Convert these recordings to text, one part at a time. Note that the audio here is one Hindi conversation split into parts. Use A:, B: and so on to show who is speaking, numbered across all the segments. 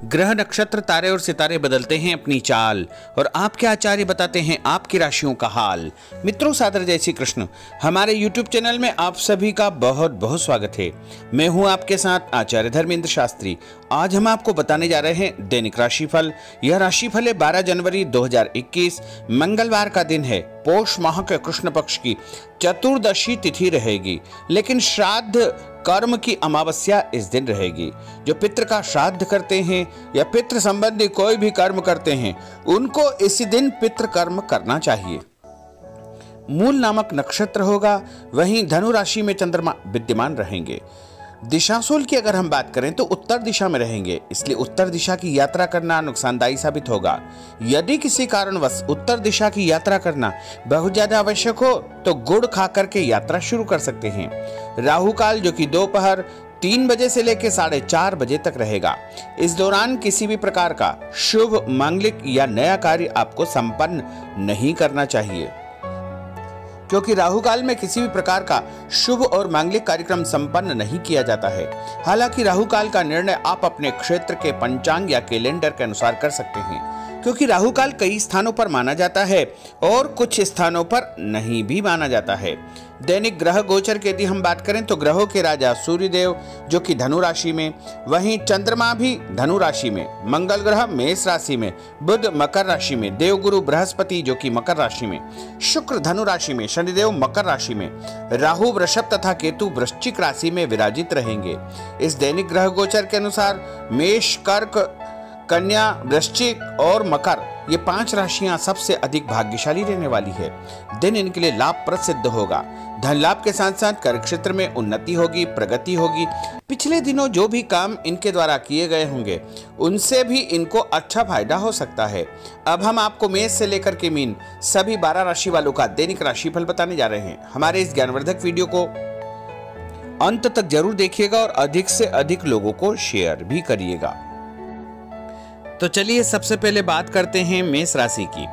A: ग्रह नक्षत्र तारे और सितारे बदलते हैं अपनी चाल और आपके आचार्य बताते हैं आपकी राशियों का हाल। मित्रों, सादर जय श्री कृष्ण। हमारे YouTube चैनल में आप सभी का बहुत बहुत स्वागत है। मैं हूं आपके साथ आचार्य धर्मेंद्र शास्त्री। आज हम आपको बताने जा रहे हैं दैनिक राशिफल। यह राशिफल है 12 जनवरी 2021 मंगलवार का दिन है। पौष माह के कृष्ण पक्ष की चतुर्दशी तिथि रहेगी, लेकिन श्राद्ध कर्म की अमावस्या इस दिन रहेगी। जो पितृ का श्राद्ध करते हैं या पितृ संबंधी कोई भी कर्म करते हैं, उनको इसी दिन पितृ कर्म करना चाहिए। मूल नामक नक्षत्र होगा, वहीं धनु राशि में चंद्रमा विद्यमान रहेंगे। दिशाशूल की अगर हम बात करें तो उत्तर दिशा में रहेंगे, इसलिए उत्तर दिशा की यात्रा करना नुकसानदायी साबित होगा। यदि किसी कारणवश उत्तर दिशा की यात्रा करना बहुत ज्यादा आवश्यक हो तो गुड़ खा करके यात्रा शुरू कर सकते हैं। राहु काल जो कि दोपहर 3 बजे से लेकर 4:30 बजे तक रहेगा। इस दौरान किसी भी प्रकार का शुभ, मांगलिक या नया कार्य आपको संपन्न नहीं करना चाहिए, क्योंकि राहु काल में किसी भी प्रकार का शुभ और मांगलिक कार्यक्रम संपन्न नहीं किया जाता है। हालांकि राहु काल का निर्णय आप अपने क्षेत्र के पंचांग या कैलेंडर के अनुसार कर सकते हैं, क्योंकि राहु काल कई स्थानों पर माना जाता है और कुछ स्थानों पर नहीं भी माना जाता है। दैनिक ग्रह गोचर की यदि हम बात करें तो ग्रहों के राजा सूर्यदेव जो कि धनु राशि में, वहीं चंद्रमा भी धनु राशि में, मंगल ग्रह मेष राशि में, बुध मकर राशि में, देवगुरु बृहस्पति जो कि मकर राशि में, शुक्र धनु राशि में, शनिदेव मकर राशि में, राहु वृषभ तथा केतु वृश्चिक राशि में विराजित रहेंगे। इस दैनिक ग्रह गोचर के अनुसार मेष, कर्क, कन्या, वृश्चिक और मकर, ये 5 राशियां सबसे अधिक भाग्यशाली रहने वाली है। दिन इनके लिए लाभप्रद सिद्ध होगा। धन लाभ के साथ साथ कार्य क्षेत्र में उन्नति होगी, प्रगति होगी। पिछले दिनों जो भी काम इनके द्वारा किए गए होंगे, उनसे भी इनको अच्छा फायदा हो सकता है। अब हम आपको मेष से लेकर के मीन सभी 12 राशि वालों का दैनिक राशिफल बताने जा रहे हैं। हमारे इस ज्ञानवर्धक वीडियो को अंत तक जरूर देखिएगा और अधिक से अधिक लोगों को शेयर भी करिएगा। तो चलिए सबसे पहले बात करते हैं मेष राशि की।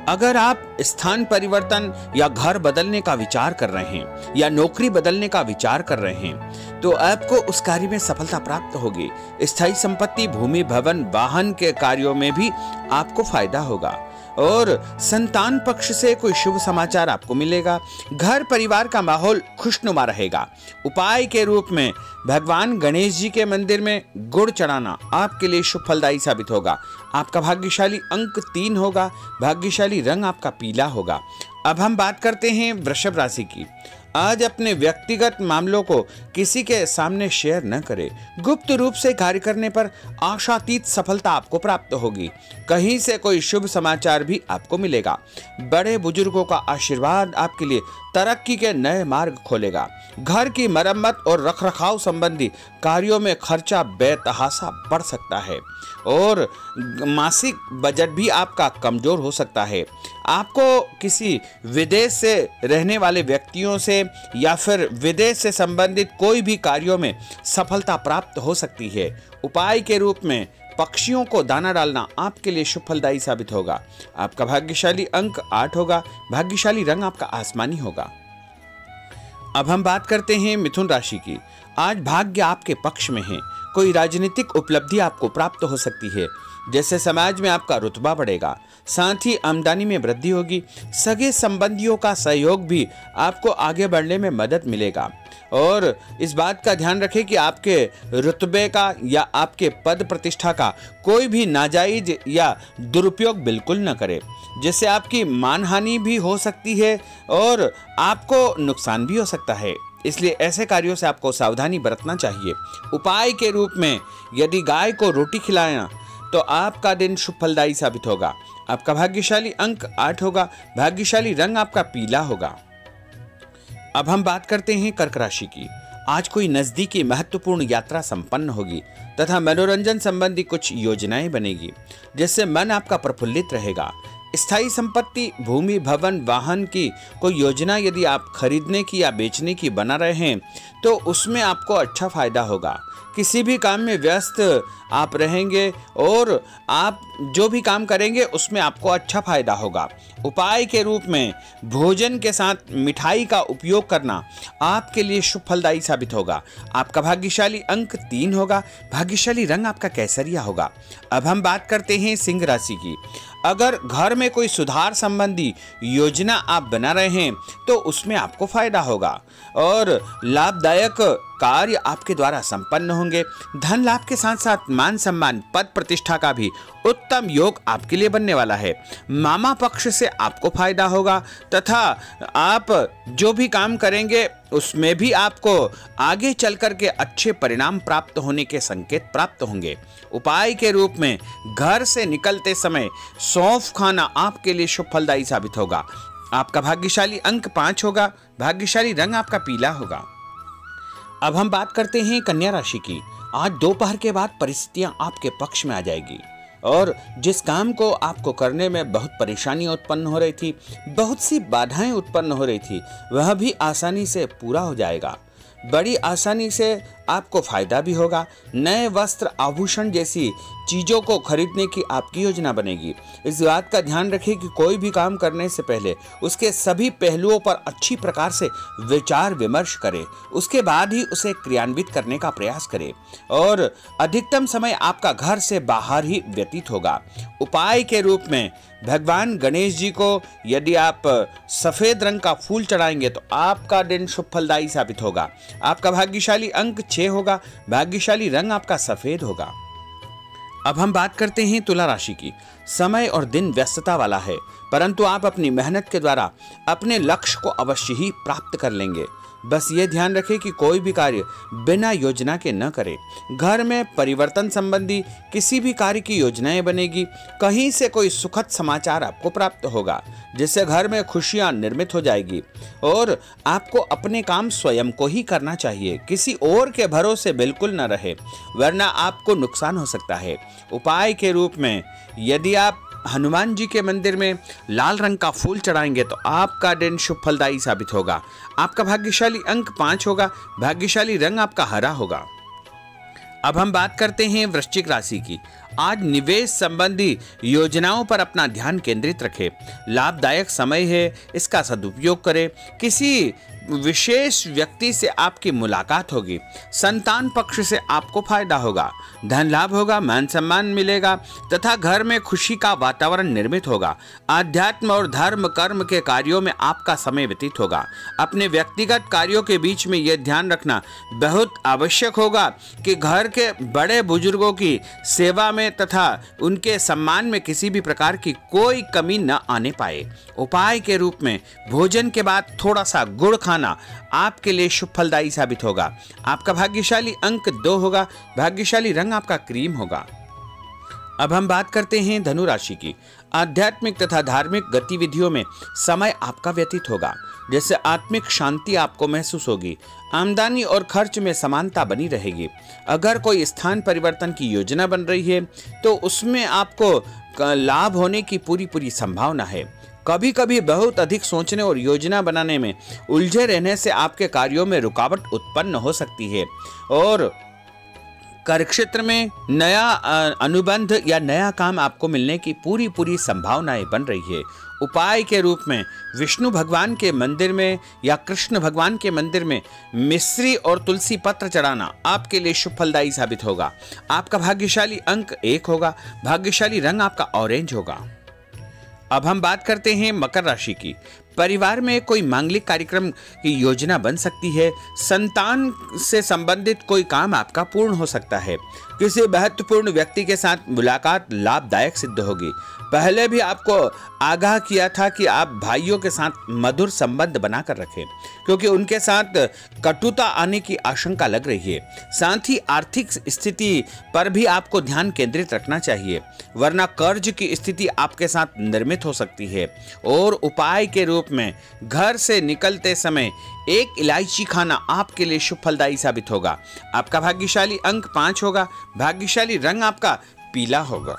A: अगर आप स्थान परिवर्तन या घर बदलने का विचार कर रहे हैं या नौकरी बदलने का विचार कर रहे हैं तो आपको उस कार्य में सफलता प्राप्त होगी। स्थायी संपत्ति, भूमि, भवन, वाहन के कार्यों में भी आपको फायदा होगा और संतान पक्ष से कोई शुभ समाचार आपको मिलेगा। घर परिवार का माहौल खुशनुमा रहेगा। उपाय के रूप में भगवान गणेश जी के मंदिर में गुड़ चढ़ाना आपके लिए शुभ फलदायी साबित होगा। आपका भाग्यशाली अंक 3 होगा। भाग्यशाली रंग आपका पीला होगा। अब हम बात करते हैं वृषभ राशि की। आज अपने व्यक्तिगत मामलों को किसी के सामने शेयर न करें। गुप्त रूप से कार्य करने पर आशातीत सफलता आपको प्राप्त होगी। कहीं से कोई शुभ समाचार भी आपको मिलेगा। बड़े बुजुर्गों का आशीर्वाद आपके लिए तरक्की के नए मार्ग खोलेगा। घर की मरम्मत और रखरखाव संबंधी कार्यों में खर्चा बेतहाशा बढ़ सकता है और मासिक बजट भी आपका कमजोर हो सकता है। आपको किसी विदेश से रहने वाले व्यक्तियों से या फिर विदेश से संबंधित कोई भी कार्यों में सफलता प्राप्त हो सकती है। उपाय के रूप में पक्षियों को दाना डालना आपके लिए शुभ फलदायी साबित होगा। आपका भाग्यशाली अंक 8 होगा। भाग्यशाली रंग आपका आसमानी होगा। अब हम बात करते हैं मिथुन राशि की। आज भाग्य आपके पक्ष में है। कोई राजनीतिक उपलब्धि आपको प्राप्त हो सकती है, जैसे समाज में आपका रुतबा बढ़ेगा। साथ ही आमदनी में वृद्धि होगी। सगे संबंधियों का सहयोग भी आपको आगे बढ़ने में मदद मिलेगा और इस बात का ध्यान रखें कि आपके रुतबे का या आपके पद प्रतिष्ठा का कोई भी नाजायज या दुरुपयोग बिल्कुल न करें, जिससे आपकी मानहानि भी हो सकती है और आपको नुकसान भी हो सकता है। इसलिए ऐसे कार्यों से आपको सावधानी बरतना चाहिए। उपाय के रूप में यदि गाय को रोटी खिलाना तो आपका दिन शुभ फलदायी साबित होगा। आपका भाग्यशाली अंक 8 होगा। भाग्यशाली रंग आपका पीला होगा। अब हम बात करते हैं कर्क राशि की। आज कोई नजदीकी महत्वपूर्ण यात्रा संपन्न होगी तथा मनोरंजन संबंधी कुछ योजनाएं बनेगी, जिससे मन आपका प्रफुल्लित रहेगा। स्थायी संपत्ति, भूमि, भवन, वाहन की कोई योजना यदि आप खरीदने की या बेचने की बना रहे हैं तो उसमें आपको अच्छा फायदा होगा। किसी भी काम में व्यस्त आप रहेंगे और आप जो भी काम करेंगे उसमें आपको अच्छा फायदा होगा। उपाय के रूप में भोजन के साथ मिठाई का उपयोग करना आपके लिए शुभ फलदायी साबित होगा। आपका भाग्यशाली अंक 3 होगा। भाग्यशाली रंग आपका केसरिया होगा। अब हम बात करते हैं सिंह राशि की। अगर घर में कोई सुधार संबंधी योजना आप बना रहे हैं तो उसमें आपको फायदा होगा और लाभदायक कार्य आपके द्वारा संपन्न होंगे। धन लाभ के साथ साथ मान सम्मान, पद प्रतिष्ठा का भी उत्तम योग आपके लिए बनने वाला है। मामा पक्ष से आपको फायदा होगा तथा आप जो भी काम करेंगे उसमें भी आपको आगे चलकर के अच्छे परिणाम प्राप्त होने के संकेत प्राप्त होंगे। उपाय के रूप में घर से निकलते समय सौंफ खाना आपके लिए शुभ फलदायी साबित होगा। आपका भाग्यशाली अंक 5 होगा। भाग्यशाली रंग आपका पीला होगा। अब हम बात करते हैं कन्या राशि की। आज दोपहर के बाद परिस्थितियां आपके पक्ष में आ जाएगी और जिस काम को आपको करने में बहुत परेशानी उत्पन्न हो रही थी, बहुत सी बाधाएं उत्पन्न हो रही थी, वह भी आसानी से पूरा हो जाएगा। बड़ी आसानी से आपको फायदा भी होगा। नए वस्त्र, आभूषण जैसी चीजों को खरीदने की आपकी योजना बनेगी। इस बात का ध्यान रखें कि कोई भी काम करने से पहले उसके सभी पहलुओं पर अच्छी प्रकार से विचार विमर्श करें, उसके बाद ही उसे क्रियान्वित करने का प्रयास करें और अधिकतम समय आपका घर से बाहर ही व्यतीत होगा। उपाय के रूप में भगवान गणेश जी को यदि आप सफेद रंग का फूल चढ़ाएंगे तो आपका दिन शुभ फलदायी साबित होगा। आपका भाग्यशाली अंक 6 होगा। भाग्यशाली रंग आपका सफेद होगा। अब हम बात करते हैं तुला राशि की। समय और दिन व्यस्तता वाला है, परंतु आप अपनी मेहनत के द्वारा अपने लक्ष्य को अवश्य ही प्राप्त कर लेंगे। बस ये ध्यान रखें कि कोई भी कार्य बिना योजना के न करें। घर में परिवर्तन संबंधी किसी भी कार्य की योजनाएं बनेगी। कहीं से कोई सुखद समाचार आपको प्राप्त होगा जिससे घर में खुशियां निर्मित हो जाएगी और आपको अपने काम स्वयं को ही करना चाहिए। किसी और के भरोसे बिल्कुल न रहे, वरना आपको नुकसान हो सकता है। उपाय के रूप में यदि आप हनुमान जी के मंदिर में लाल रंग का फूल चढ़ाएंगे तो आपका दिन शुभ फलदायी साबित होगा। आपका भाग्यशाली अंक 5 होगा। भाग्यशाली रंग आपका हरा होगा। अब हम बात करते हैं वृश्चिक राशि की। आज निवेश संबंधी योजनाओं पर अपना ध्यान केंद्रित रखें। लाभदायक समय है, इसका सदुपयोग करें। किसी विशेष व्यक्ति से आपकी मुलाकात होगी। संतान पक्ष से आपको फायदा होगा। धन लाभ होगा, मान सम्मान मिलेगा तथा घर में खुशी का वातावरण निर्मित होगा। आध्यात्म और धर्म कर्म के कार्यों में आपका समय व्यतीत होगा। अपने व्यक्तिगत कार्यों के बीच में यह ध्यान रखना बहुत आवश्यक होगा कि घर के बड़े बुजुर्गों की सेवा में तथा उनके सम्मान में किसी भी प्रकार की कोई कमी न आने पाए। उपाय के रूप में भोजन के बाद थोड़ा सा गुड़ खाना आपके लिए शुभ फलदायी साबित होगा। आपका भाग्यशाली अंक 2 होगा। भाग्यशाली रंग आपका क्रीम होगा। अब हम बात करते हैं धनु राशि की। आध्यात्मिक तथा धार्मिक गतिविधियों में समय आपका व्यतीत होगा, जैसे आत्मिक शांति आपको महसूस होगी। आमदनी और खर्च में समानता बनी रहेगी। अगर कोई स्थान परिवर्तन की योजना बन रही है तो उसमें आपको लाभ होने की पूरी संभावना है। कभी कभी बहुत अधिक सोचने और योजना बनाने में उलझे रहने से आपके कार्यों में रुकावट उत्पन्न हो सकती है और कार्यक्षेत्र में नया अनुबंध या नया काम आपको मिलने की पूरी संभावनाएं बन रही है। उपाय के रूप में विष्णु भगवान के मंदिर में या कृष्ण भगवान के मंदिर में मिश्री और तुलसी पत्र चढ़ाना आपके लिए शुभ फलदायी साबित होगा। आपका भाग्यशाली अंक 1 होगा। भाग्यशाली रंग आपका ऑरेंज होगा। अब हम बात करते हैं मकर राशि की। परिवार में कोई मांगलिक कार्यक्रम की योजना बन सकती है। संतान से संबंधित कोई काम आपका पूर्ण हो सकता है। किसी महत्वपूर्ण व्यक्ति के साथ मुलाकात लाभदायक सिद्ध होगी। पहले भी आपको आगाह किया था कि आप भाइयों के साथ मधुर संबंध बनाकर रखें, क्योंकि उनके साथ कटुता आने की आशंका लग रही है। साथ ही आर्थिक स्थिति पर भी आपको ध्यान केंद्रित रखना चाहिए, वरना कर्ज की स्थिति आपके साथ निर्मित हो सकती है। और उपाय के रूप में घर से निकलते समय एक इलायची खाना आपके लिए शुभ फलदायी साबित होगा। आपका भाग्यशाली अंक 5 होगा। भाग्यशाली रंग आपका पीला होगा।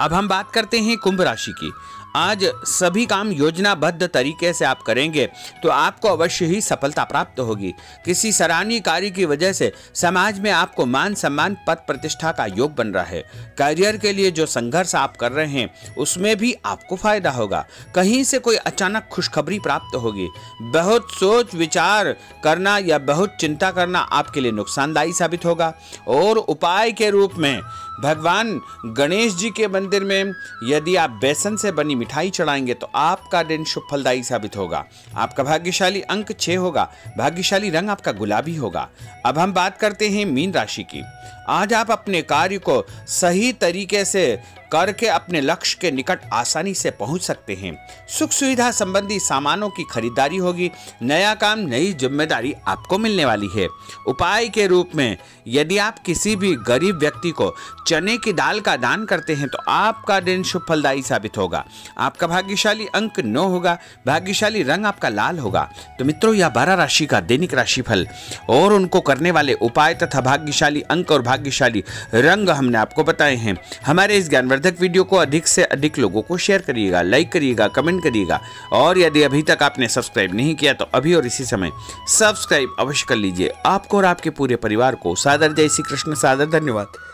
A: अब हम बात करते हैं कुंभ राशि की। आज सभी काम योजनाबद्ध तरीके से आप करेंगे तो आपको अवश्य ही सफलता प्राप्त होगी। किसी सराहनीय कार्य की वजह से समाज में आपको मान सम्मान पद प्रतिष्ठा का योग बन रहा है। करियर के लिए जो संघर्ष आप कर रहे हैं उसमें भी आपको फायदा होगा। कहीं से कोई अचानक खुशखबरी प्राप्त होगी। बहुत सोच विचार करना या बहुत चिंता करना आपके लिए नुकसानदायी साबित होगा। और उपाय के रूप में भगवान गणेश जी के मंदिर में यदि आप बेसन से बनी मिठाई चढ़ाएंगे तो आपका दिन शुभ फलदायी साबित होगा। आपका भाग्यशाली अंक 6 होगा। भाग्यशाली रंग आपका गुलाबी होगा। अब हम बात करते हैं मीन राशि की। आज आप अपने कार्य को सही तरीके से करके अपने लक्ष्य के निकट आसानी से पहुंच सकते हैं। सुख सुविधा संबंधी सामानों की खरीदारी होगी। नया काम, नई जिम्मेदारी आपको मिलने वाली है। उपाय के रूप में यदि आप किसी भी गरीब व्यक्ति को चने की दाल का दान करते हैं तो आपका दिन शुभ फलदायी साबित होगा। आपका भाग्यशाली अंक 9 होगा। भाग्यशाली रंग आपका लाल होगा। तो मित्रों, यह 12 राशि का दैनिक राशिफल और उनको करने वाले उपाय तथा भाग्यशाली अंक और भाग्यशाली रंग हमने आपको बताए हैं। हमारे इस ज्ञानवर्धक वीडियो को अधिक से अधिक लोगों को शेयर करिएगा, लाइक करिएगा, कमेंट करिएगा। और यदि अभी तक आपने सब्सक्राइब नहीं किया तो अभी और इसी समय सब्सक्राइब अवश्य कर लीजिए। आपको और आपके पूरे परिवार को सादर जय श्री कृष्ण, सादर धन्यवाद।